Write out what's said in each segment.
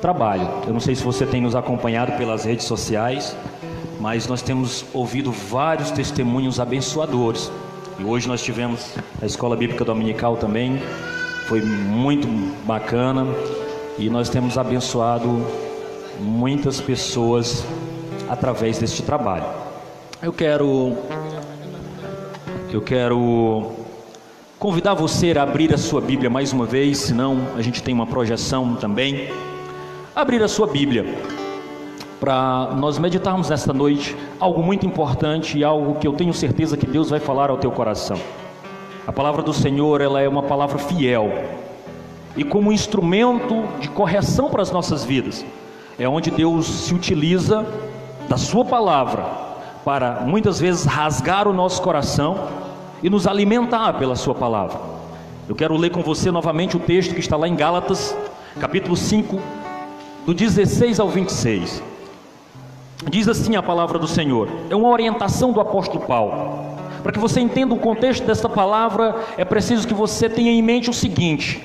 Trabalho. Eu não sei se você tem nos acompanhado pelas redes sociais, mas nós temos ouvido vários testemunhos abençoadores. E hoje nós tivemos a Escola Bíblica Dominical também, foi muito bacana, e nós temos abençoado muitas pessoas através deste trabalho. Eu quero convidar você a abrir a sua Bíblia mais uma vez, senão a gente tem uma projeção também. Abrir a sua Bíblia para nós meditarmos nesta noite algo muito importante e algo que eu tenho certeza que Deus vai falar ao teu coração. A palavra do Senhor, ela é uma palavra fiel e como instrumento de correção para as nossas vidas. É onde Deus se utiliza da sua palavra para muitas vezes rasgar o nosso coração e nos alimentar pela sua palavra. Eu quero ler com você novamente o texto que está lá em Gálatas, capítulo 5, do 16 ao 26. Diz assim a palavra do Senhor. É uma orientação do apóstolo Paulo. Para que você entenda o contexto desta palavra, é preciso que você tenha em mente o seguinte: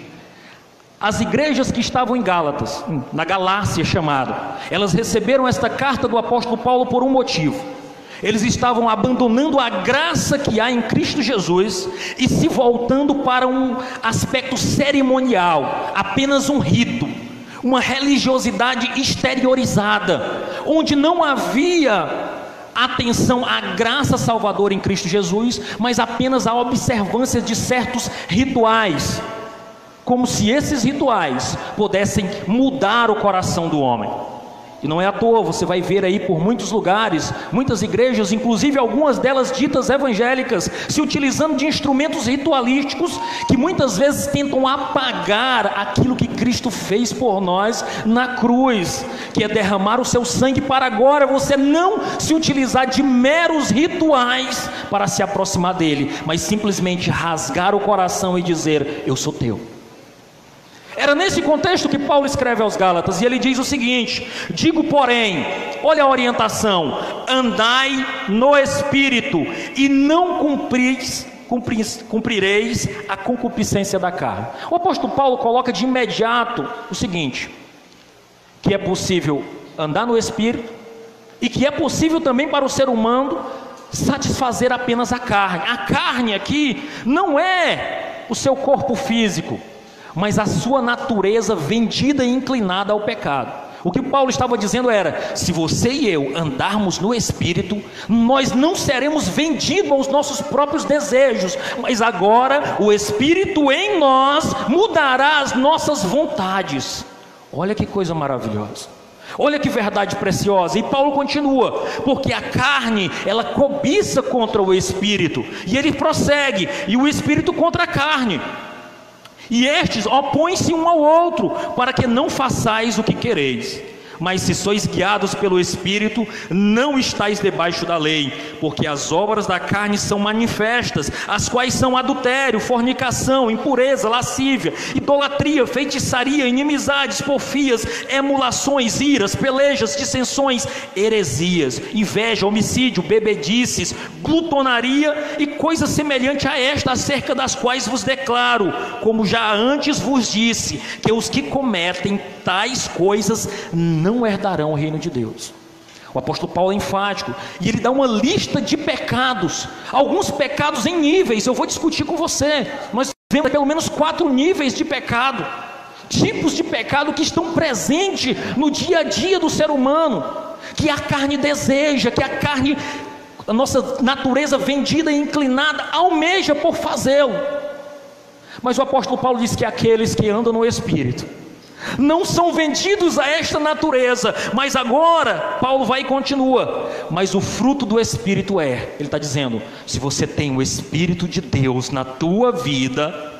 as igrejas que estavam em Gálatas, na Galácia chamada, elas receberam esta carta do apóstolo Paulo por um motivo. Eles estavam abandonando a graça que há em Cristo Jesus e se voltando para um aspecto cerimonial, apenas um rito, uma religiosidade exteriorizada, onde não havia atenção à graça salvadora em Cristo Jesus, mas apenas a observância de certos rituais, como se esses rituais pudessem mudar o coração do homem. E não é à toa, você vai ver aí por muitos lugares, muitas igrejas, inclusive algumas delas ditas evangélicas, se utilizando de instrumentos ritualísticos que muitas vezes tentam apagar aquilo que Cristo fez por nós na cruz, que é derramar o seu sangue para agora você não se utilizar de meros rituais para se aproximar dele, mas simplesmente rasgar o coração e dizer: eu sou teu. Era nesse contexto que Paulo escreve aos Gálatas, e ele diz o seguinte: digo porém, olha a orientação, andai no Espírito, e não cumprireis a concupiscência da carne. O apóstolo Paulo coloca de imediato o seguinte: que é possível andar no Espírito, e que é possível também para o ser humano satisfazer apenas a carne. A carne aqui não é o seu corpo físico, mas a sua natureza vendida e inclinada ao pecado. O que Paulo estava dizendo era: se você e eu andarmos no Espírito, nós não seremos vendidos aos nossos próprios desejos, mas agora o Espírito em nós mudará as nossas vontades. Olha que coisa maravilhosa, olha que verdade preciosa. E Paulo continua: porque a carne, ela cobiça contra o Espírito, e ele prossegue, e o Espírito contra a carne, e estes opõem-se um ao outro, para que não façais o que quereis. Mas se sois guiados pelo Espírito, não estáis debaixo da lei, porque as obras da carne são manifestas, as quais são adultério, fornicação, impureza, lascívia, idolatria, feitiçaria, inimizades, porfias, emulações, iras, pelejas, dissensões, heresias, inveja, homicídio, bebedices, glutonaria e coisas semelhantes a esta, acerca das quais vos declaro, como já antes vos disse, que os que cometem tais coisas não herdarão o reino de Deus. O apóstolo Paulo é enfático, e ele dá uma lista de pecados, alguns pecados em níveis. Eu vou discutir com você. Nós vemos pelo menos 4 níveis de pecado, tipos de pecado que estão presentes no dia a dia do ser humano, que a carne deseja, que a carne, a nossa natureza vendida e inclinada, almeja por fazê-lo. Mas o apóstolo Paulo diz que aqueles que andam no Espírito não são vendidos a esta natureza. Mas agora Paulo vai e continua: mas o fruto do Espírito ele está dizendo, se você tem o Espírito de Deus na tua vida,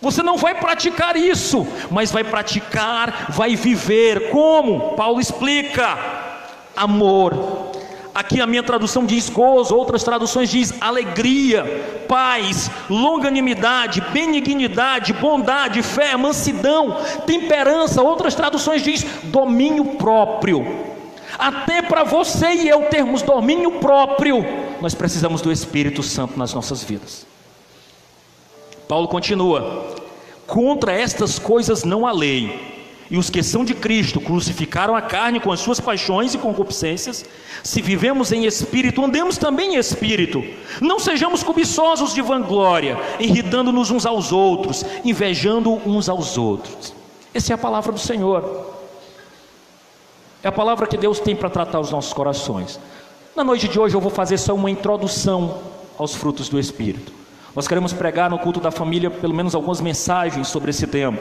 você não vai praticar isso, mas vai praticar, vai viver. Como? Paulo explica: amor. Aqui a minha tradução diz gozo, outras traduções diz alegria, paz, longanimidade, benignidade, bondade, fé, mansidão, temperança. Outras traduções diz domínio próprio. Até para você e eu termos domínio próprio, nós precisamos do Espírito Santo nas nossas vidas. Paulo continua: contra estas coisas não há lei, E os que são de Cristo crucificaram a carne com as suas paixões e concupiscências. Se vivemos em espírito, andemos também em espírito. Não sejamos cobiçosos de vanglória, irritando-nos uns aos outros, invejando uns aos outros. Essa é a palavra do Senhor. É a palavra que Deus tem para tratar os nossos corações. Na noite de hoje eu vou fazer só uma introdução aos frutos do Espírito. Nós queremos pregar no culto da família pelo menos algumas mensagens sobre esse tema.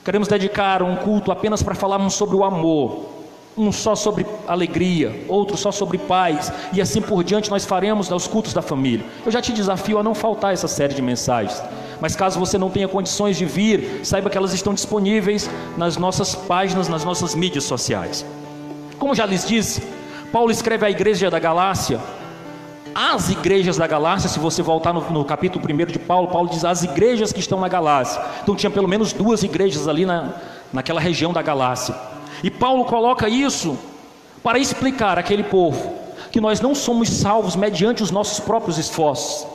Queremos dedicar um culto apenas para falarmos sobre o amor, um só sobre alegria, outro só sobre paz, e assim por diante nós faremos nos cultos da família. Eu já te desafio a não faltar essa série de mensagens, mas caso você não tenha condições de vir, saiba que elas estão disponíveis nas nossas páginas, nas nossas mídias sociais. Como já lhes disse, Paulo escreve à igreja da Galácia, as igrejas da Galácia. Se você voltar no capítulo 1 de Paulo, Paulo diz as igrejas que estão na Galácia. Então tinha pelo menos 2 igrejas ali naquela região da Galácia. E Paulo coloca isso para explicar àquele povo que nós não somos salvos mediante os nossos próprios esforços,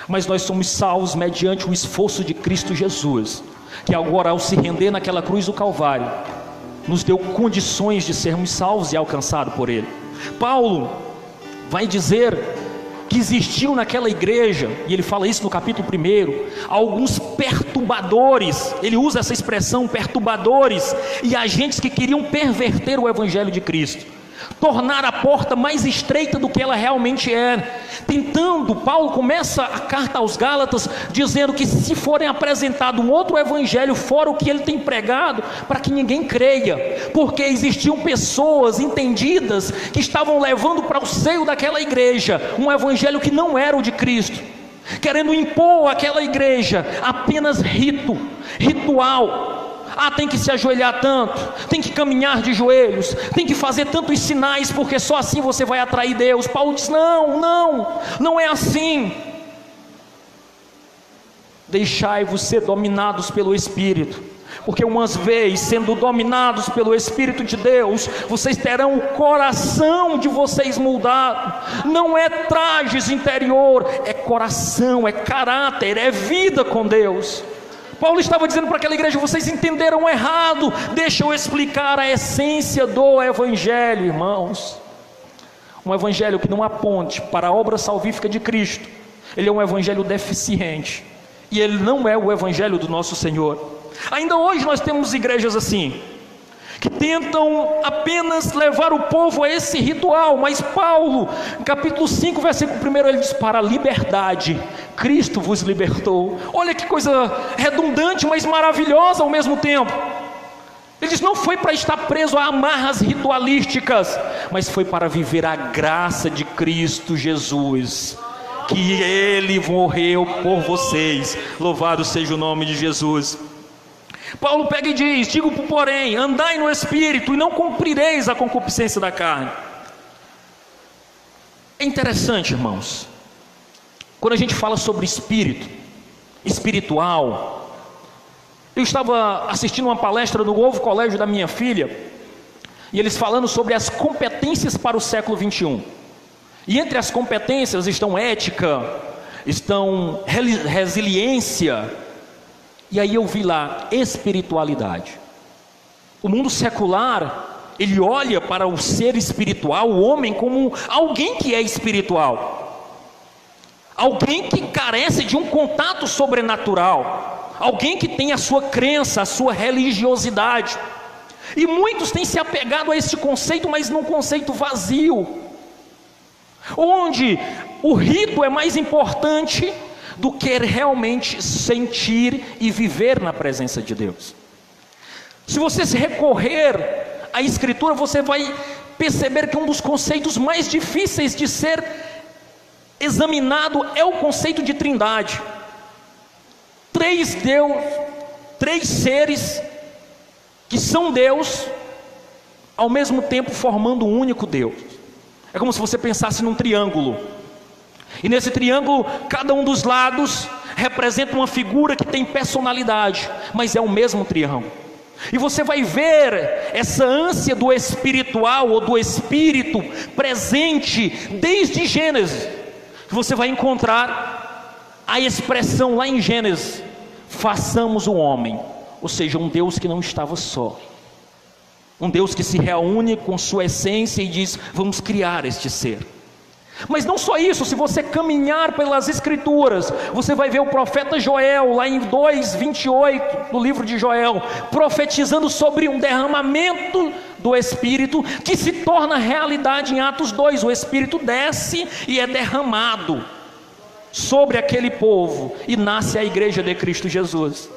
mas nós somos salvos mediante o esforço de Cristo Jesus, que agora, ao se render naquela cruz do Calvário, nos deu condições de sermos salvos e alcançados por Ele. Paulo vai dizer que existiu naquela igreja, e ele fala isso no capítulo 1, alguns perturbadores. Ele usa essa expressão, perturbadores, e agentes que queriam perverter o evangelho de Cristo, tornar a porta mais estreita do que ela realmente é. Paulo começa a carta aos Gálatas dizendo que se forem apresentado um outro evangelho fora o que ele tem pregado, para que ninguém creia, porque existiam pessoas entendidas que estavam levando para o seio daquela igreja um evangelho que não era o de Cristo, querendo impor àquela igreja apenas ritual. Tem que se ajoelhar tanto, tem que caminhar de joelhos, tem que fazer tantos sinais, porque só assim você vai atrair Deus. Paulo diz, não é assim. Deixai-vos ser dominados pelo Espírito, porque umas vezes, sendo dominados pelo Espírito de Deus, vocês terão o coração de vocês moldado. Não é trajes interior, é coração, é caráter, é vida com Deus. Paulo estava dizendo para aquela igreja, vocês entenderam errado. Deixa eu explicar a essência do evangelho, irmãos. Um evangelho que não aponte para a obra salvífica de Cristo. Ele é um evangelho deficiente, e ele não é o evangelho do nosso Senhor. Ainda hoje nós temos igrejas assim, que tentam apenas levar o povo a esse ritual. Mas Paulo, em capítulo 5, versículo 1, ele diz, para a liberdade Cristo vos libertou. Olha que coisa redundante, mas maravilhosa ao mesmo tempo. Ele diz, não foi para estar preso a amarras ritualísticas, mas foi para viver a graça de Cristo Jesus, que Ele morreu por vocês. Louvado seja o nome de Jesus. Paulo pega e diz, digo porém, andai no Espírito e não cumprireis a concupiscência da carne. É interessante, irmãos, quando a gente fala sobre espírito, espiritual. Eu estava assistindo uma palestra no novo colégio da minha filha, e eles falando sobre as competências para o século 21. E entre as competências estão ética, estão resiliência, e aí eu vi lá, espiritualidade. O mundo secular, ele olha para o ser espiritual, o homem, como alguém que é espiritual, alguém que carece de um contato sobrenatural, alguém que tem a sua crença, a sua religiosidade. E muitos têm se apegado a esse conceito, mas num conceito vazio, onde o rito é mais importante do que realmente sentir e viver na presença de Deus. Se você se recorrer à Escritura, você vai perceber que um dos conceitos mais difíceis de ser examinado é o conceito de trindade. Três seres que são Deus, ao mesmo tempo formando um único Deus. É como se você pensasse num triângulo, e nesse triângulo, cada um dos lados representa uma figura que tem personalidade, mas é o mesmo triângulo. E você vai ver essa ânsia do espiritual, ou do espírito, presente desde Gênesis. Você vai encontrar a expressão lá em Gênesis, façamos o homem, ou seja, um Deus que não estava só, Um Deus que se reúne com sua essência e diz: vamos criar este ser. Mas não só isso, se você caminhar pelas Escrituras, você vai ver o profeta Joel, lá em 2:28 do livro de Joel, profetizando sobre um derramamento do Espírito, que se torna realidade em Atos 2, o Espírito desce e é derramado sobre aquele povo, e nasce a igreja de Cristo Jesus.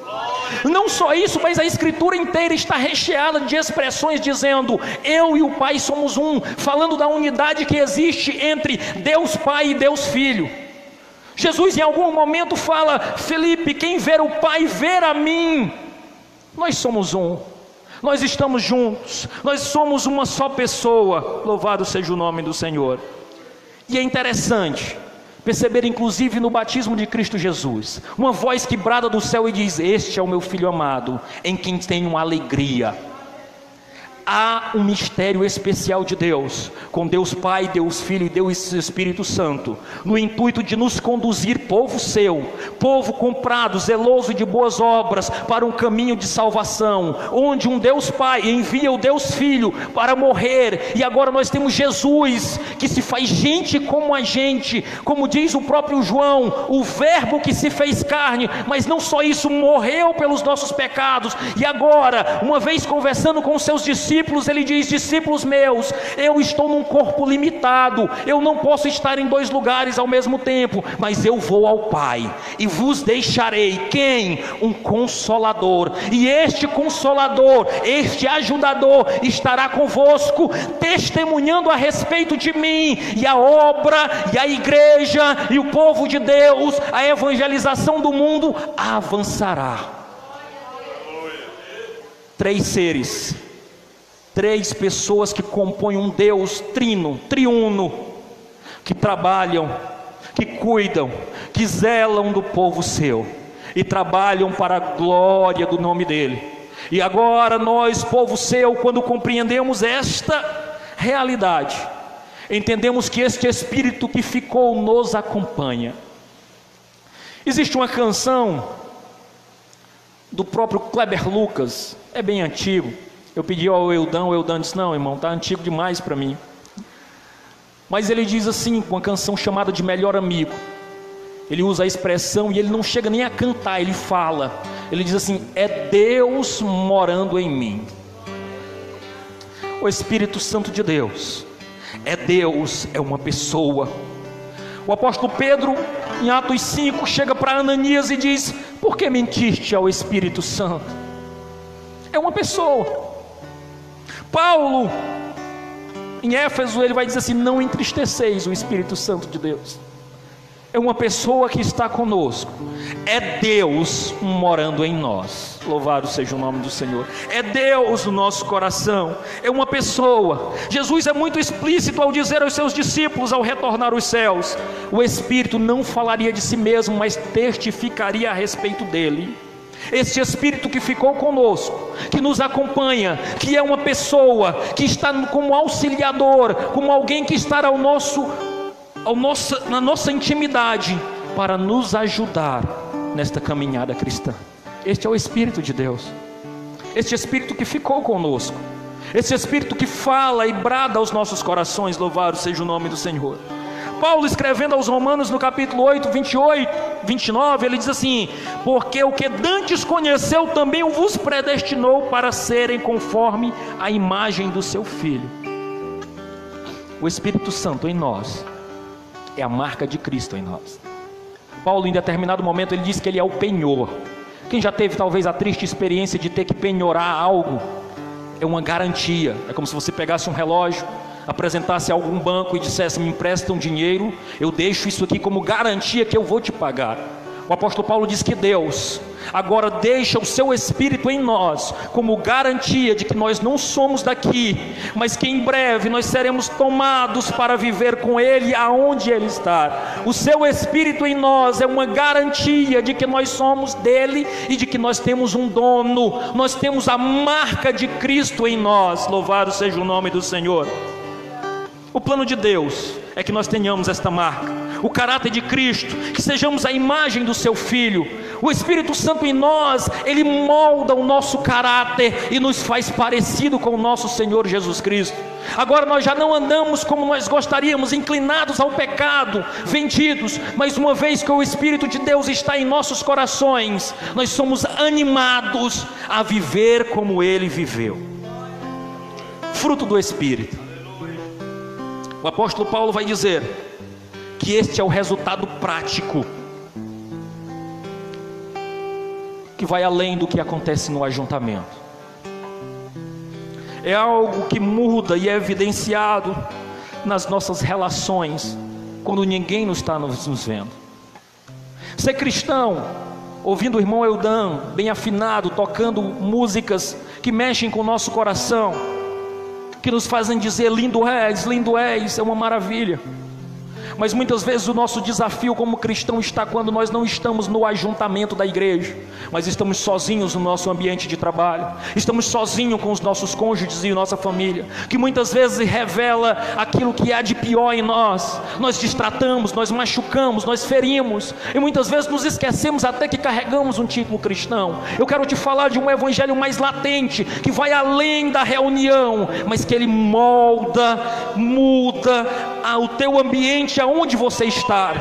Não só isso, mas a Escritura inteira está recheada de expressões dizendo: eu e o Pai somos um, falando da unidade que existe entre Deus Pai e Deus Filho. Jesus em algum momento fala: Felipe, quem ver o Pai, ver a mim. Nós somos um, nós estamos juntos, nós somos uma só pessoa, louvado seja o nome do Senhor. E é interessante perceber, inclusive no batismo de Cristo Jesus, uma voz que brada do céu e diz: este é o meu Filho amado, em quem tenho alegria. Há um mistério especial de Deus, com Deus Pai, Deus Filho e Deus Espírito Santo, no intuito de nos conduzir, povo seu, povo comprado, zeloso de boas obras, para um caminho de salvação, onde um Deus Pai envia o Deus Filho para morrer, e agora nós temos Jesus, que se faz gente como a gente, como diz o próprio João, o verbo que se fez carne, mas não só isso, morreu pelos nossos pecados, e agora, uma vez conversando com os seus discípulos, ele diz: discípulos meus, eu estou num corpo limitado, eu não posso estar em dois lugares ao mesmo tempo, mas eu vou ao Pai, e vos deixarei, quem? Um Consolador, e este Consolador, este Ajudador, estará convosco, testemunhando a respeito de mim, e a obra, e a igreja, e o povo de Deus, a evangelização do mundo avançará. Três seres, três pessoas que compõem um Deus trino, triuno, que trabalham, que cuidam, que zelam do povo seu, e trabalham para a glória do nome dele. E agora nós, povo seu, quando compreendemos esta realidade, entendemos que este Espírito que ficou nos acompanha. Existe uma canção do próprio Kleber Lucas, é bem antigo. Eu pedi ao Eldão, o Eldão disse: não, irmão, está antigo demais para mim. Mas ele diz assim, com uma canção chamada de Melhor Amigo, ele usa a expressão, e ele não chega nem a cantar, ele fala, ele diz assim: é Deus morando em mim. O Espírito Santo de Deus é Deus, é uma pessoa. O apóstolo Pedro, em Atos 5, chega para Ananias e diz: por que mentiste ao Espírito Santo? É uma pessoa. Paulo, em Éfeso, ele vai dizer assim: não entristeceis o Espírito Santo de Deus. É uma pessoa que está conosco, é Deus morando em nós, louvado seja o nome do Senhor, é Deus no nosso coração, é uma pessoa. Jesus é muito explícito ao dizer aos seus discípulos, ao retornar aos céus, o Espírito não falaria de si mesmo, mas testificaria a respeito dele. Este Espírito que ficou conosco, que nos acompanha, que é uma pessoa, que está como auxiliador, como alguém que está na nossa intimidade, para nos ajudar nesta caminhada cristã. Este é o Espírito de Deus, este Espírito que ficou conosco, este Espírito que fala e brada aos nossos corações, louvado seja o nome do Senhor. Paulo, escrevendo aos Romanos no capítulo 8, 28, 29, ele diz assim: porque o que dantes conheceu também o vos predestinou para serem conforme a imagem do seu Filho. O Espírito Santo em nós é a marca de Cristo em nós. Paulo, em determinado momento, ele diz que ele é o penhor. Quem já teve talvez a triste experiência de ter que penhorar algo, é uma garantia. É como se você pegasse um relógio, apresentasse a algum banco e dissesse: me empresta um dinheiro, eu deixo isso aqui como garantia que eu vou te pagar. O apóstolo Paulo diz que Deus agora deixa o seu Espírito em nós como garantia de que nós não somos daqui, mas que em breve nós seremos tomados para viver com Ele aonde Ele está. O seu Espírito em nós é uma garantia de que nós somos dele e de que nós temos um dono, nós temos a marca de Cristo em nós, louvado seja o nome do Senhor. O plano de Deus é que nós tenhamos esta marca. o caráter de Cristo, que sejamos a imagem do seu Filho. O Espírito Santo em nós, ele molda o nosso caráter e nos faz parecido com o nosso Senhor Jesus Cristo. Agora nós já não andamos como nós gostaríamos, inclinados ao pecado, vendidos, mas uma vez que o Espírito de Deus está em nossos corações, nós somos animados a viver como Ele viveu. Fruto do Espírito. O apóstolo Paulo vai dizer que este é o resultado prático, que vai além do que acontece no ajuntamento. É algo que muda e é evidenciado nas nossas relações, quando ninguém não está nos vendo. Ser cristão, ouvindo o irmão Eldan, bem afinado, tocando músicas que mexem com o nosso coração, que nos fazem dizer lindo és, é uma maravilha. Mas muitas vezes o nosso desafio como cristão está quando nós não estamos no ajuntamento da igreja, mas estamos sozinhos no nosso ambiente de trabalho, estamos sozinhos com os nossos cônjuges e nossa família, que muitas vezes revela aquilo que há de pior em nós. Nós destratamos, nós machucamos, nós ferimos, e muitas vezes nos esquecemos até que carregamos um título cristão. Eu quero te falar de um evangelho mais latente, que vai além da reunião, mas que ele molda, muda o teu ambiente aonde você está.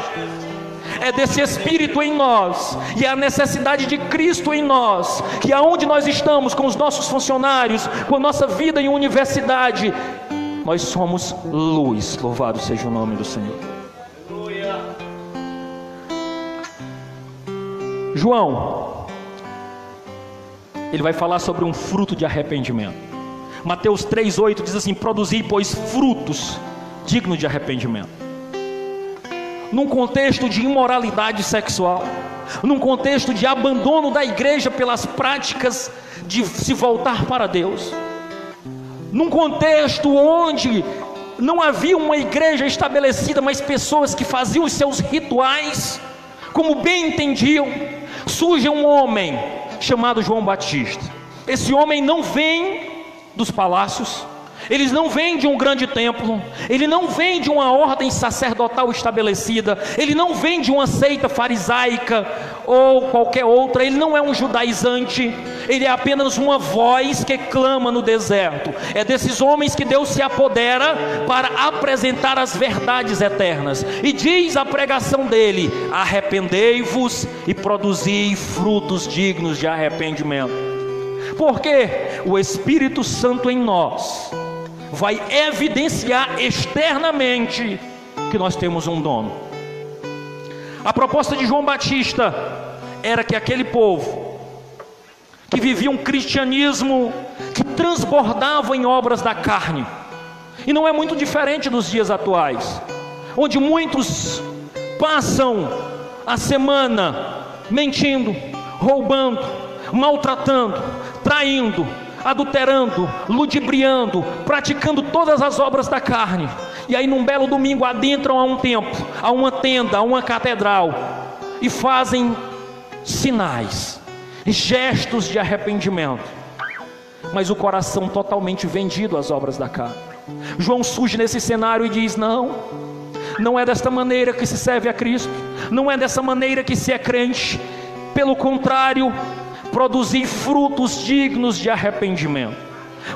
É desse Espírito em nós e a necessidade de Cristo em nós, que aonde nós estamos com os nossos funcionários, com a nossa vida em universidade, nós somos luz. Louvado seja o nome do Senhor. João, ele vai falar sobre um fruto de arrependimento. Mateus 3,8 diz assim: produzi, pois, frutos dignos de arrependimento. Num contexto de imoralidade sexual, num contexto de abandono da igreja pelas práticas de se voltar para Deus, num contexto onde não havia uma igreja estabelecida, mas pessoas que faziam os seus rituais como bem entendiam, surge um homem chamado João Batista. Esse homem não vem dos palácios, ele não vem de um grande templo, ele não vem de uma ordem sacerdotal estabelecida, ele não vem de uma seita farisaica ou qualquer outra, ele não é um judaizante, ele é apenas uma voz que clama no deserto. É desses homens que Deus se apodera para apresentar as verdades eternas, e diz a pregação dele: arrependei-vos e produzi frutos dignos de arrependimento. Porque o Espírito Santo em nós vai evidenciar externamente que nós temos um dono. A proposta de João Batista era que aquele povo que vivia um cristianismo que transbordava em obras da carne, e não é muito diferente dos dias atuais, onde muitos passam a semana mentindo, roubando, maltratando, traindo, adulterando, ludibriando, praticando todas as obras da carne, e aí num belo domingo adentram a um templo, a uma tenda, a uma catedral, e fazem sinais, gestos de arrependimento, mas o coração totalmente vendido às obras da carne. João surge nesse cenário e diz: não é desta maneira que se serve a Cristo, não é dessa maneira que se é crente. Pelo contrário, produzir frutos dignos de arrependimento,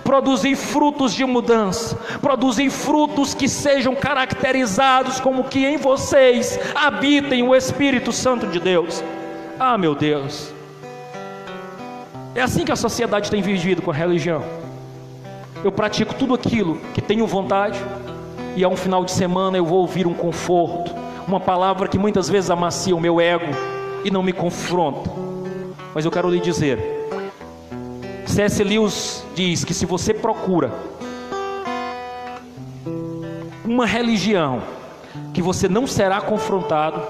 produzir frutos de mudança, produzir frutos que sejam caracterizados como que em vocês habitem o Espírito Santo de Deus. Ah, meu Deus, é assim que a sociedade tem vivido com a religião. Eu pratico tudo aquilo que tenho vontade, e a um final de semana eu vou ouvir um conforto, uma palavra que muitas vezes amacia o meu ego e não me confronta. Mas eu quero lhe dizer, C.S. Lewis diz que se você procura uma religião que você não será confrontado,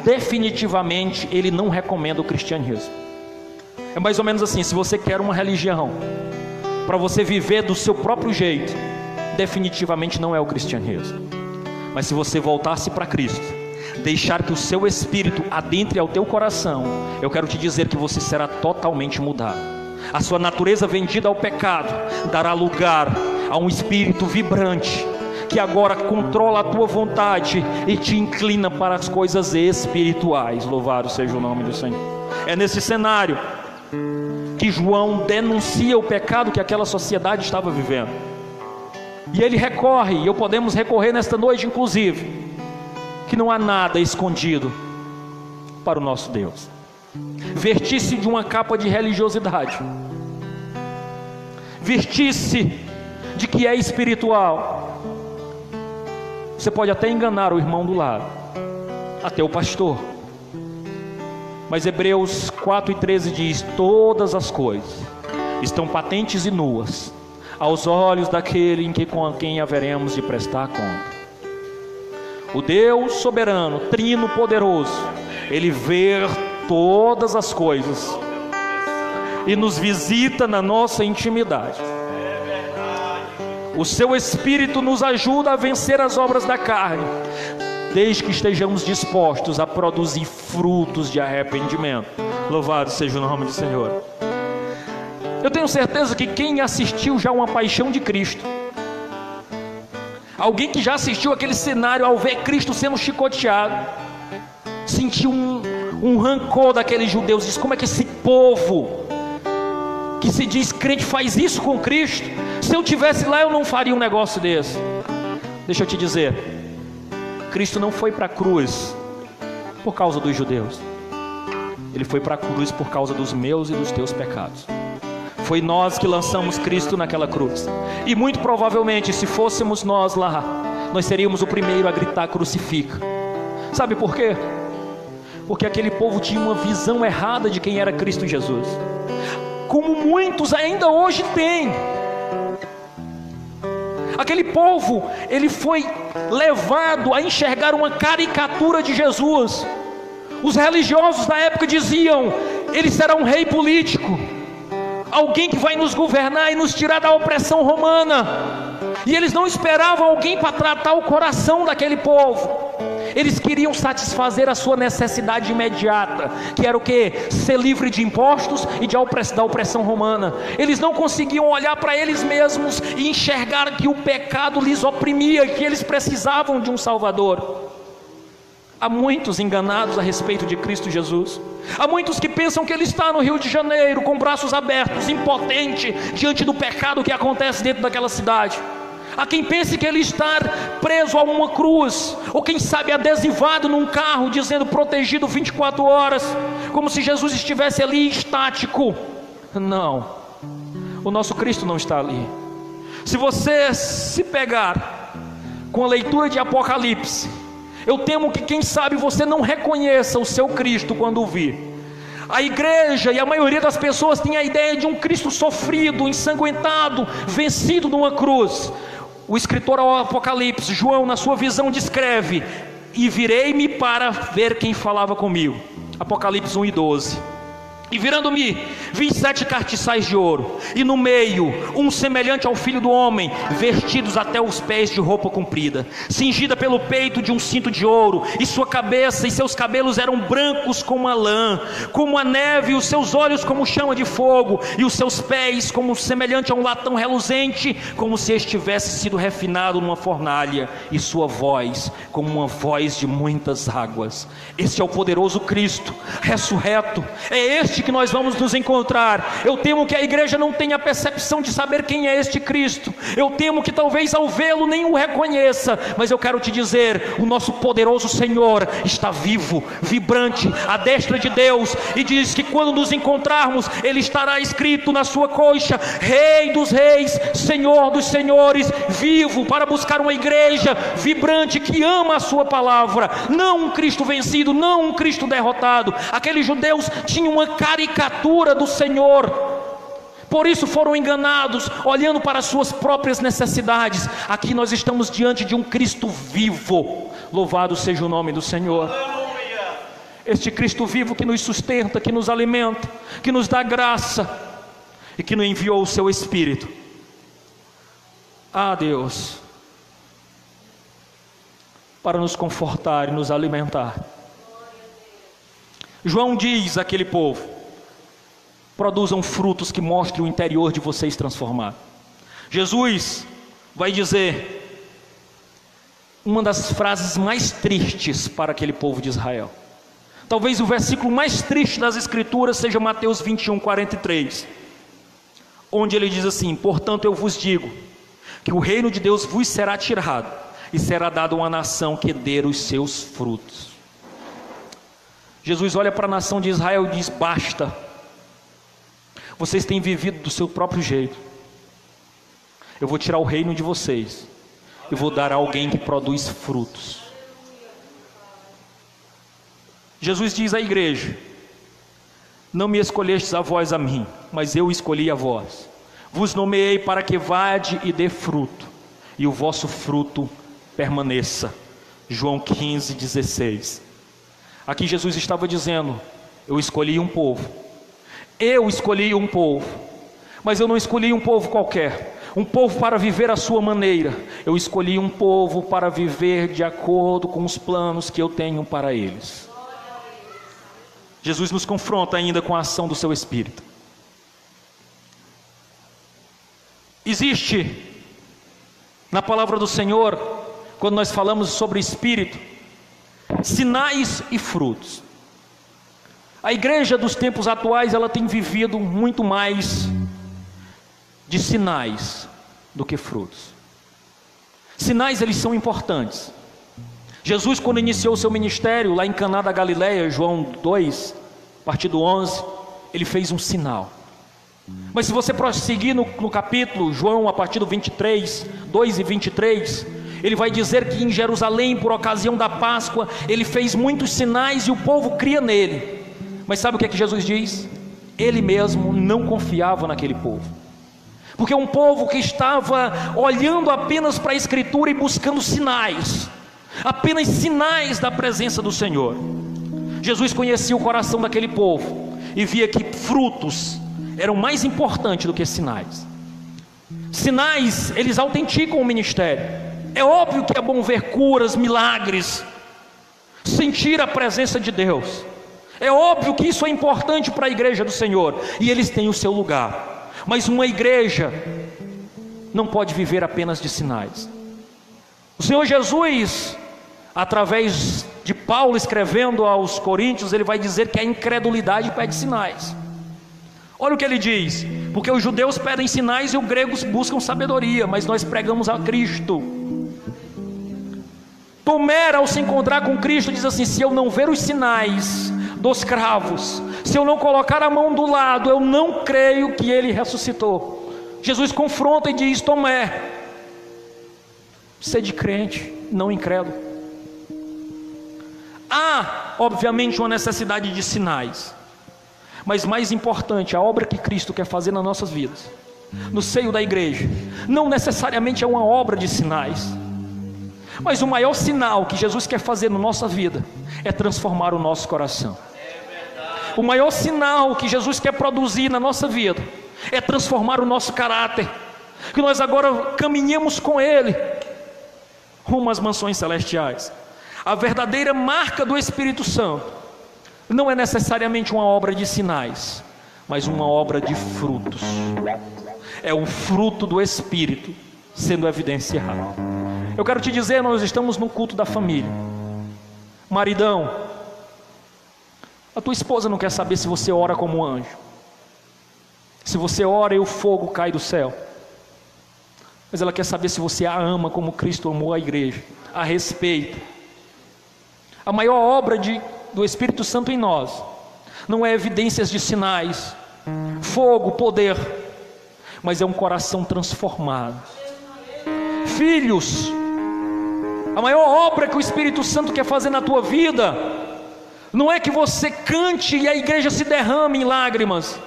definitivamente ele não recomenda o cristianismo. É mais ou menos assim: se você quer uma religião para você viver do seu próprio jeito, definitivamente não é o cristianismo. Mas se você voltar-se para Cristo, deixar que o seu Espírito adentre ao teu coração, eu quero te dizer que você será totalmente mudado. A sua natureza vendida ao pecado dará lugar a um espírito vibrante, que agora controla a tua vontade e te inclina para as coisas espirituais. Louvado seja o nome do Senhor. É nesse cenário que João denuncia o pecado que aquela sociedade estava vivendo. E ele recorre, e podemos recorrer nesta noite inclusive, que não há nada escondido para o nosso Deus. Vestir-se de uma capa de religiosidade, vestir-se de que é espiritual. Você pode até enganar o irmão do lado, até o pastor, mas Hebreus 4:13 diz: todas as coisas estão patentes e nuas aos olhos daquele com quem haveremos de prestar conta. O Deus soberano, trino poderoso, Ele vê todas as coisas e nos visita na nossa intimidade. O seu Espírito nos ajuda a vencer as obras da carne, desde que estejamos dispostos a produzir frutos de arrependimento. Louvado seja o nome do Senhor. Eu tenho certeza que quem assistiu já uma paixão de Cristo, alguém que já assistiu aquele cenário ao ver Cristo sendo chicoteado, sentiu um rancor daqueles judeus. Diz: como é que esse povo que se diz crente faz isso com Cristo? Se eu tivesse lá eu não faria um negócio desse. Deixa eu te dizer, Cristo não foi para a cruz por causa dos judeus, Ele foi para a cruz por causa dos meus e dos teus pecados. Foi nós que lançamos Cristo naquela cruz, e muito provavelmente se fôssemos nós lá, nós seríamos o primeiro a gritar: crucifica. Sabe por quê? Porque aquele povo tinha uma visão errada de quem era Cristo Jesus, como muitos ainda hoje têm. Aquele povo, ele foi levado a enxergar uma caricatura de Jesus. Os religiosos da época diziam: ele será um rei político, alguém que vai nos governar e nos tirar da opressão romana. E eles não esperavam alguém para tratar o coração daquele povo. Eles queriam satisfazer a sua necessidade imediata, que era o quê? Ser livre de impostos e da opressão romana. Eles não conseguiam olhar para eles mesmos e enxergar que o pecado lhes oprimia, que eles precisavam de um Salvador. Há muitos enganados a respeito de Cristo Jesus. Há muitos que pensam que Ele está no Rio de Janeiro, com braços abertos, impotente diante do pecado que acontece dentro daquela cidade. Há quem pense que Ele está preso a uma cruz, ou quem sabe adesivado num carro, dizendo protegido 24 horas, como se Jesus estivesse ali estático. Não, o nosso Cristo não está ali. Se você se pegar com a leitura de Apocalipse, eu temo que quem sabe você não reconheça o seu Cristo quando o vir. A igreja e a maioria das pessoas tem a ideia de um Cristo sofrido, ensanguentado, vencido numa cruz. O escritor ao Apocalipse, João, na sua visão descreve: e virei-me para ver quem falava comigo. Apocalipse 1:12. E virando-me, vi 7 castiçais de ouro, e no meio um semelhante ao Filho do Homem, vestidos até os pés de roupa comprida, cingida pelo peito de um cinto de ouro, e sua cabeça e seus cabelos eram brancos como a lã, como a neve, e os seus olhos como chama de fogo, e os seus pés como semelhante a um latão reluzente, como se estivesse sido refinado numa fornalha, e sua voz como uma voz de muitas águas. Este é o poderoso Cristo ressurreto. É este que nós vamos nos encontrar. Eu temo que a igreja não tenha a percepção de saber quem é este Cristo. Eu temo que talvez ao vê-lo nem o reconheça. Mas eu quero te dizer, o nosso poderoso Senhor está vivo, vibrante, à destra de Deus, e diz que quando nos encontrarmos, Ele estará escrito na sua coxa: Rei dos reis, Senhor dos senhores, vivo, para buscar uma igreja vibrante que ama a sua palavra. Não um Cristo vencido, não um Cristo derrotado. Aqueles judeus tinham uma caricatura do Senhor, por isso foram enganados, olhando para as suas próprias necessidades. Aqui nós estamos diante de um Cristo vivo. Louvado seja o nome do Senhor. Este Cristo vivo que nos sustenta, que nos alimenta, que nos dá graça e que nos enviou o seu Espírito. Ah, Deus, para nos confortar e nos alimentar. João diz àquele povo: produzam frutos que mostrem o interior de vocês transformado. Jesus vai dizer uma das frases mais tristes para aquele povo de Israel. Talvez o versículo mais triste das Escrituras seja Mateus 21:43, onde ele diz assim: portanto eu vos digo, que o reino de Deus vos será tirado, e será dado a uma nação que dê os seus frutos. Jesus olha para a nação de Israel e diz: basta, vocês têm vivido do seu próprio jeito, eu vou tirar o reino de vocês, e vou dar a alguém que produz frutos. Jesus diz à igreja: não me escolhestes a vós a mim, mas eu escolhi a vós. Vos nomeei para que vade e dê fruto, e o vosso fruto permaneça. João 15:16. Aqui Jesus estava dizendo: eu escolhi um povo. Eu escolhi um povo, mas eu não escolhi um povo qualquer, um povo para viver à sua maneira. Eu escolhi um povo para viver de acordo com os planos que eu tenho para eles. Jesus nos confronta ainda com a ação do seu Espírito. Existe na palavra do Senhor, quando nós falamos sobre Espírito, sinais e frutos. A igreja dos tempos atuais, ela tem vivido muito mais de sinais do que frutos. Sinais, eles são importantes. Jesus, quando iniciou o seu ministério lá em Caná da Galileia, João 2, a partir do 11, ele fez um sinal. Mas se você prosseguir no capítulo, João, a partir do 23, 2 e 23, ele vai dizer que em Jerusalém, por ocasião da Páscoa, ele fez muitos sinais e o povo cria nele. Mas sabe o que é que Jesus diz? Ele mesmo não confiava naquele povo, porque um povo que estava olhando apenas para a Escritura e buscando sinais, apenas sinais da presença do Senhor. Jesus conhecia o coração daquele povo e via que frutos eram mais importantes do que sinais. Sinais, eles autenticam o ministério. É óbvio que é bom ver curas, milagres, sentir a presença de Deus. É óbvio que isso é importante para a igreja do Senhor, e eles têm o seu lugar. Mas uma igreja não pode viver apenas de sinais. O Senhor Jesus, através de Paulo escrevendo aos Coríntios, ele vai dizer que a incredulidade pede sinais. Olha o que ele diz: porque os judeus pedem sinais e os gregos buscam sabedoria, mas nós pregamos a Cristo. Tomé, ao se encontrar com Cristo, diz assim: se eu não ver os sinais dos cravos, se eu não colocar a mão do lado, eu não creio que ele ressuscitou. Jesus confronta e diz: Tomé, sede crente, não incrédulo. Há, obviamente, uma necessidade de sinais, mas mais importante, a obra que Cristo quer fazer nas nossas vidas, no seio da igreja, não necessariamente é uma obra de sinais, mas o maior sinal que Jesus quer fazer na nossa vida é transformar o nosso coração. O maior sinal que Jesus quer produzir na nossa vida é transformar o nosso caráter, que nós agora caminhemos com Ele rumo às mansões celestiais. A verdadeira marca do Espírito Santo não é necessariamente uma obra de sinais, mas uma obra de frutos. É o fruto do Espírito sendo evidenciado. Eu quero te dizer, nós estamos no culto da família. Maridão, a tua esposa não quer saber se você ora como um anjo, se você ora e o fogo cai do céu, mas ela quer saber se você a ama como Cristo amou a igreja, a respeita. A maior obra do Espírito Santo em nós não é evidências de sinais, fogo, poder, mas é um coração transformado. Filhos, a maior obra que o Espírito Santo quer fazer na tua vida não é que você cante e a igreja se derrame em lágrimas,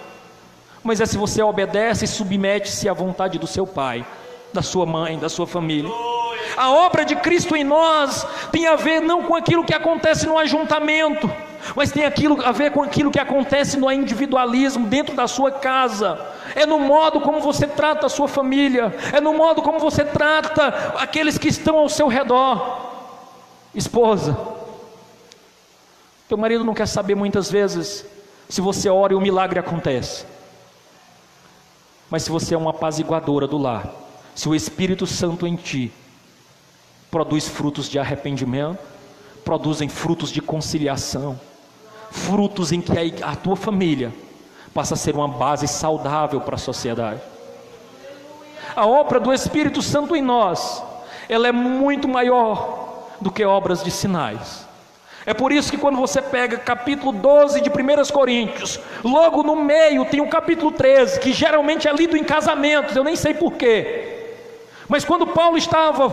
mas é se você obedece e submete-se à vontade do seu pai, da sua mãe, da sua família. A obra de Cristo em nós tem a ver não com aquilo que acontece no ajuntamento, mas tem a ver com aquilo que acontece no individualismo dentro da sua casa. É no modo como você trata a sua família, é no modo como você trata aqueles que estão ao seu redor. Esposa, teu marido não quer saber muitas vezes se você ora e o milagre acontece, mas se você é uma apaziguadora do lar, se o Espírito Santo em ti produz frutos de arrependimento, produzem frutos de conciliação, frutos em que a tua família passa a ser uma base saudável para a sociedade. A obra do Espírito Santo em nós, ela é muito maior do que obras de sinais. É por isso que quando você pega capítulo 12 de 1 Coríntios, logo no meio tem o capítulo 13, que geralmente é lido em casamentos, eu nem sei porquê. Mas quando Paulo estava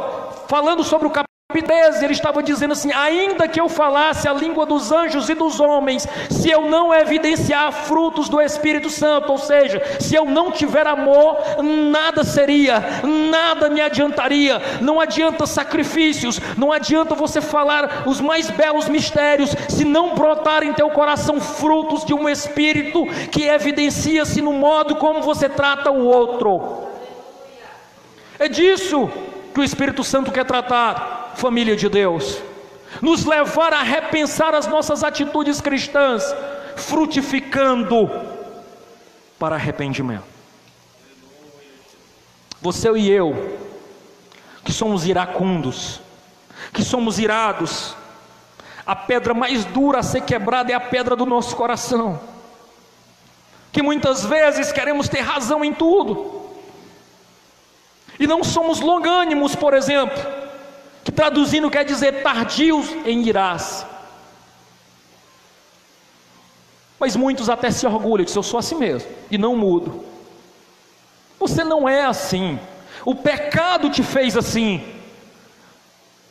falando sobre o capítulo 13, ele estava dizendo assim: ainda que eu falasse a língua dos anjos e dos homens, se eu não evidenciar frutos do Espírito Santo, ou seja, se eu não tiver amor, nada seria, nada me adiantaria. Não adianta sacrifícios, não adianta você falar os mais belos mistérios, se não brotar em teu coração frutos de um Espírito que evidencia-se no modo como você trata o outro. É disso que o Espírito Santo quer tratar, família de Deus, nos levar a repensar as nossas atitudes cristãs, frutificando para arrependimento. Você e eu, que somos iracundos, que somos irados, a pedra mais dura a ser quebrada é a pedra do nosso coração, que muitas vezes queremos ter razão em tudo, e não somos longânimos, por exemplo, que traduzindo quer dizer tardios em irar-se. Mas muitos até se orgulham, dizem: eu sou assim mesmo, e não mudo. Você não é assim, o pecado te fez assim.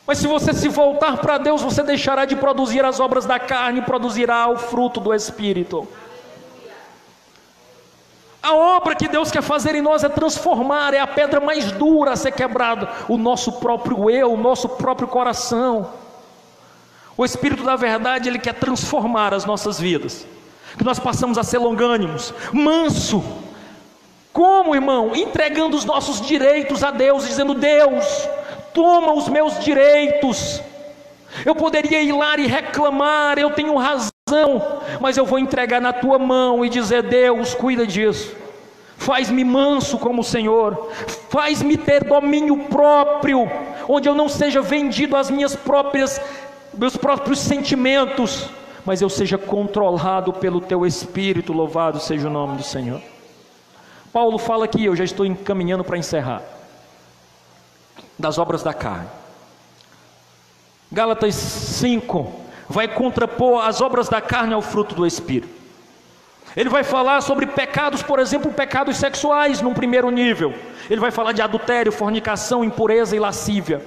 Mas se você se voltar para Deus, você deixará de produzir as obras da carne e produzirá o fruto do Espírito. A obra que Deus quer fazer em nós é transformar, é a pedra mais dura a ser quebrada, o nosso próprio eu, o nosso próprio coração. O Espírito da verdade, Ele quer transformar as nossas vidas, que nós passamos a ser longânimos, manso. Como, irmão? Entregando os nossos direitos a Deus, dizendo: Deus, toma os meus direitos. Eu poderia ir lá e reclamar, eu tenho razão, mas eu vou entregar na tua mão e dizer: Deus, cuida disso, faz-me manso como o Senhor, faz-me ter domínio próprio, onde eu não seja vendido às meus próprios sentimentos, mas eu seja controlado pelo teu Espírito. Louvado seja o nome do Senhor. Paulo fala aqui, eu já estou encaminhando para encerrar, das obras da carne. Gálatas 5 vai contrapor as obras da carne ao fruto do Espírito. Ele vai falar sobre pecados, por exemplo, pecados sexuais num primeiro nível. Ele vai falar de adultério, fornicação, impureza e lascívia.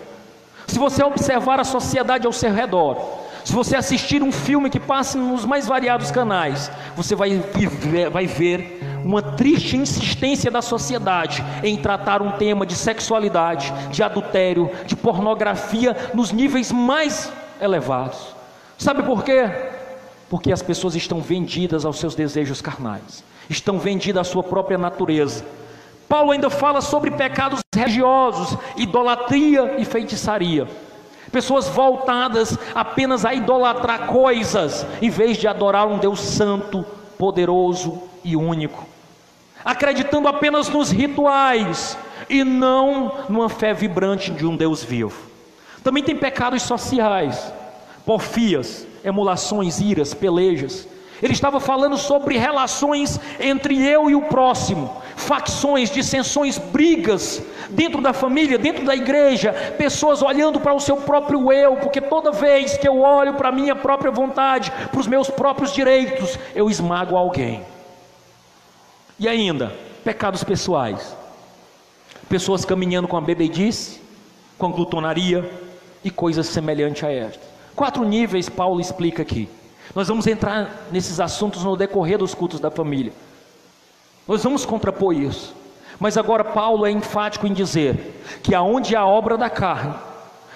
Se você observar a sociedade ao seu redor, se você assistir um filme que passe nos mais variados canais, você vai ver uma triste insistência da sociedade em tratar um tema de sexualidade, de adultério, de pornografia nos níveis mais elevados. Sabe por quê? Porque as pessoas estão vendidas aos seus desejos carnais, estão vendidas à sua própria natureza. Paulo ainda fala sobre pecados religiosos, idolatria e feitiçaria. Pessoas voltadas apenas a idolatrar coisas, em vez de adorar um Deus santo, poderoso e único, acreditando apenas nos rituais e não numa fé vibrante de um Deus vivo. Também tem pecados sociais, porfias, emulações, iras, pelejas. Ele estava falando sobre relações entre eu e o próximo, facções, dissensões, brigas dentro da família, dentro da igreja, pessoas olhando para o seu próprio eu, porque toda vez que eu olho para a minha própria vontade, para os meus próprios direitos, eu esmago alguém. E ainda, pecados pessoais, pessoas caminhando com a bebedice, com a glutonaria e coisas semelhantes a estas. 4 níveis Paulo explica aqui. Nós vamos entrar nesses assuntos no decorrer dos cultos da família. Nós vamos contrapor isso. Mas agora Paulo é enfático em dizer que aonde há obra da carne,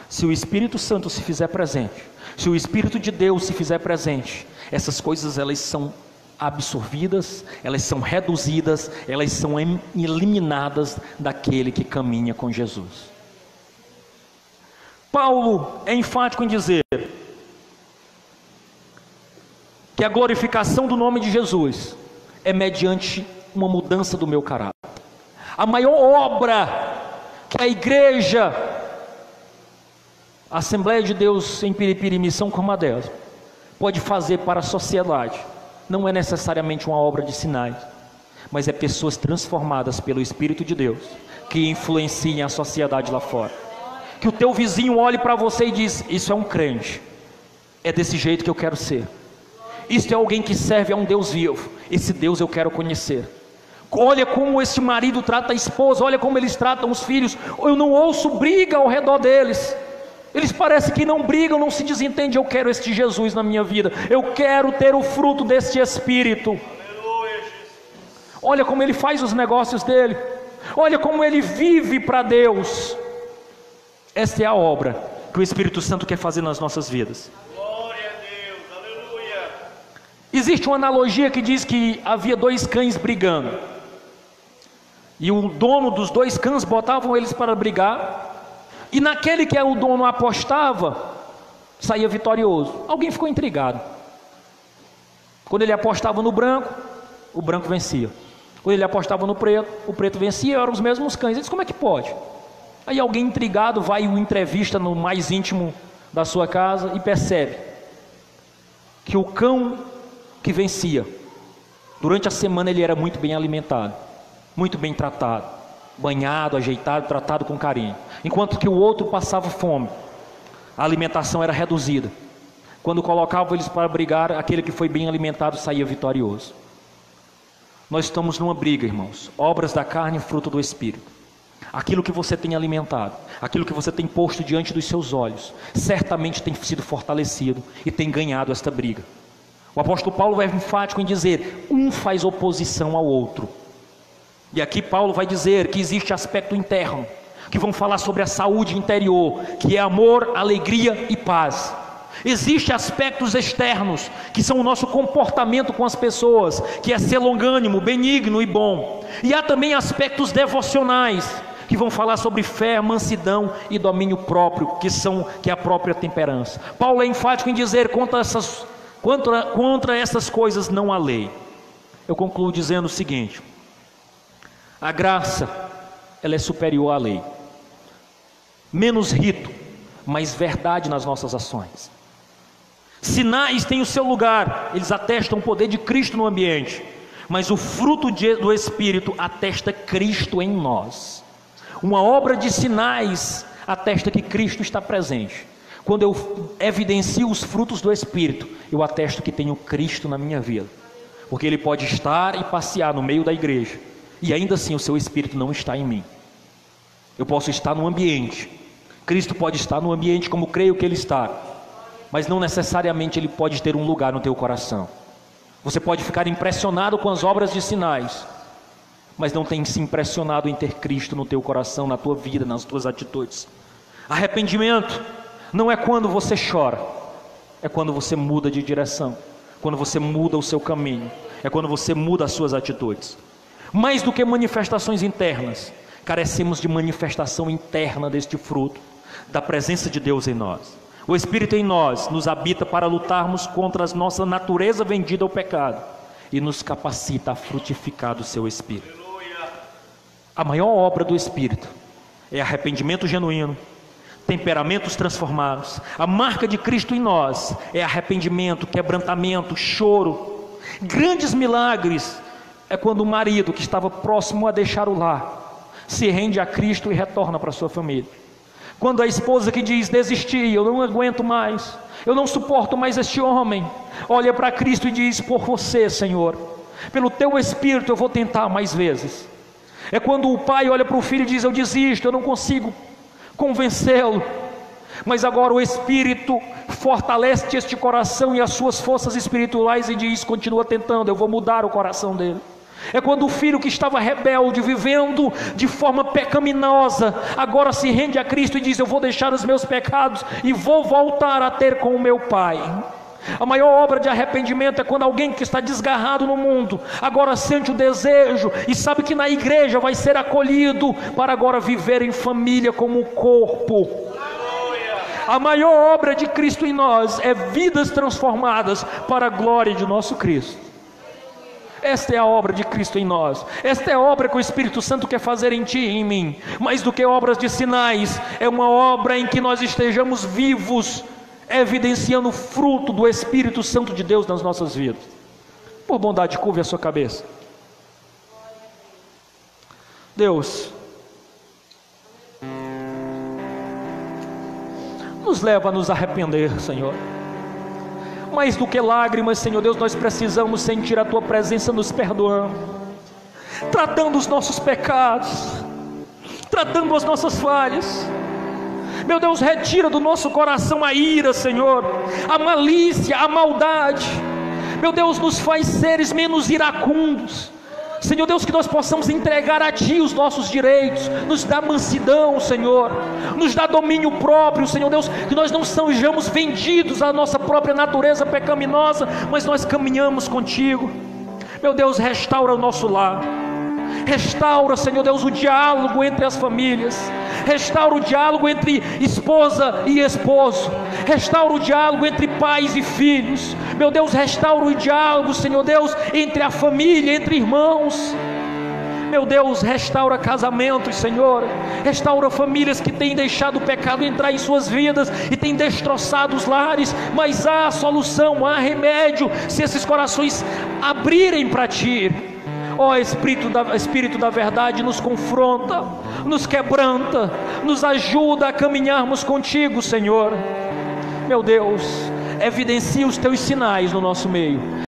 se o Espírito Santo se fizer presente, se o Espírito de Deus se fizer presente, essas coisas elas são absorvidas, elas são reduzidas, elas são eliminadas daquele que caminha com Jesus. Paulo é enfático em dizer que a glorificação do nome de Jesus é mediante uma mudança do meu caráter. A maior obra que a igreja a Assembleia de Deus em Piripiri, missão como a dela, pode fazer para a sociedade, não é necessariamente uma obra de sinais, mas é pessoas transformadas pelo Espírito de Deus, que influenciem a sociedade lá fora. Que o teu vizinho olhe para você e diz: isso é um crente, é desse jeito que eu quero ser. Isso é alguém que serve a um Deus vivo, esse Deus eu quero conhecer. Olha como esse marido trata a esposa, olha como eles tratam os filhos. Eu não ouço briga ao redor deles, eles parecem que não brigam, não se desentendem. Eu quero este Jesus na minha vida, eu quero ter o fruto deste Espírito. Olha como ele faz os negócios dele, olha como ele vive para Deus. Esta é a obra que o Espírito Santo quer fazer nas nossas vidas. Glória a Deus, aleluia. Existe uma analogia que diz que havia dois cães brigando, e o dono dos dois cães botavam eles para brigar, e naquele que o dono apostava, saía vitorioso. Alguém ficou intrigado. Quando ele apostava no branco, o branco vencia. Quando ele apostava no preto, o preto vencia. Eram os mesmos cães. Ele disse: como é que pode? Aí alguém intrigado vai e o entrevista no mais íntimo da sua casa e percebe que o cão que vencia, durante a semana ele era muito bem alimentado, muito bem tratado, banhado, ajeitado, tratado com carinho, enquanto que o outro passava fome, a alimentação era reduzida. Quando colocavam eles para brigar, aquele que foi bem alimentado saía vitorioso. Nós estamos numa briga, irmãos. Obras da carne, fruto do Espírito. Aquilo que você tem alimentado, aquilo que você tem posto diante dos seus olhos, certamente tem sido fortalecido e tem ganhado esta briga. O apóstolo Paulo é enfático em dizer: um faz oposição ao outro. E aqui Paulo vai dizer que existe aspecto interno, que vão falar sobre a saúde interior, que é amor, alegria e paz. Existem aspectos externos, que são o nosso comportamento com as pessoas, que é ser longânimo, benigno e bom. E há também aspectos devocionais, que vão falar sobre fé, mansidão e domínio próprio, que é a própria temperança. Paulo é enfático em dizer: contra essas coisas não há lei. Eu concluo dizendo o seguinte: a graça, ela é superior à lei. Menos rito, mais verdade nas nossas ações. Sinais têm o seu lugar, eles atestam o poder de Cristo no ambiente, mas o fruto do Espírito atesta Cristo em nós. Uma obra de sinais atesta que Cristo está presente. Quando eu evidencio os frutos do Espírito, eu atesto que tenho Cristo na minha vida, porque Ele pode estar e passear no meio da igreja, e ainda assim o seu Espírito não está em mim. Eu posso estar no ambiente, Cristo pode estar no ambiente como creio que Ele está, mas não necessariamente Ele pode ter um lugar no teu coração. Você pode ficar impressionado com as obras de sinais, mas não tem se impressionado em ter Cristo no teu coração, na tua vida, nas tuas atitudes. Arrependimento não é quando você chora, é quando você muda de direção, quando você muda o seu caminho, é quando você muda as suas atitudes. Mais do que manifestações internas, carecemos de manifestação interna deste fruto, da presença de Deus em nós. O Espírito em nós nos habita para lutarmos contra a nossa natureza vendida ao pecado e nos capacita a frutificar do seu Espírito. A maior obra do Espírito é arrependimento genuíno, temperamentos transformados. A marca de Cristo em nós é arrependimento, quebrantamento, choro. Grandes milagres é quando o marido que estava próximo a deixar o lar se rende a Cristo e retorna para a sua família. Quando a esposa que diz: desisti, eu não aguento mais, eu não suporto mais este homem, olha para Cristo e diz: por você, Senhor, pelo teu Espírito eu vou tentar mais vezes. É quando o pai olha para o filho e diz: eu desisto, eu não consigo convencê-lo, mas agora o Espírito fortalece este coração e as suas forças espirituais e diz: continua tentando, eu vou mudar o coração dele. É quando o filho que estava rebelde, vivendo de forma pecaminosa, agora se rende a Cristo e diz: eu vou deixar os meus pecados e vou voltar a ter com o meu pai. A maior obra de arrependimento é quando alguém que está desgarrado no mundo agora sente o desejo e sabe que na igreja vai ser acolhido para agora viver em família como um corpo. A maior obra de Cristo em nós é vidas transformadas para a glória de nosso Cristo. Esta é a obra de Cristo em nós. Esta é a obra que o Espírito Santo quer fazer em ti e em mim. Mais do que obras de sinais, é uma obra em que nós estejamos vivos, evidenciando o fruto do Espírito Santo de Deus nas nossas vidas. Por bondade, curve a sua cabeça. Deus, nos leva a nos arrepender, Senhor. Mais do que lágrimas, Senhor Deus, nós precisamos sentir a Tua presença nos perdoando, tratando os nossos pecados, tratando as nossas falhas. Meu Deus, retira do nosso coração a ira, Senhor, a malícia, a maldade. Meu Deus, nos faz seres menos iracundos. Senhor Deus, que nós possamos entregar a Ti os nossos direitos, nos dá mansidão, Senhor, nos dá domínio próprio, Senhor Deus, que nós não sejamos vendidos à nossa própria natureza pecaminosa, mas nós caminhamos contigo. Meu Deus, restaura o nosso lar, restaura, Senhor Deus, o diálogo entre as famílias, restaura o diálogo entre esposa e esposo, restaura o diálogo entre pais e filhos. Meu Deus, restaura o diálogo, Senhor Deus, entre a família, entre irmãos. Meu Deus, restaura casamentos, Senhor, restaura famílias que têm deixado o pecado entrar em suas vidas e têm destroçado os lares, mas há solução, há remédio, se esses corações abrirem para Ti. Ó Espírito da verdade, nos confronta, nos quebranta, nos ajuda a caminharmos contigo, Senhor. Meu Deus, evidencia os Teus sinais no nosso meio.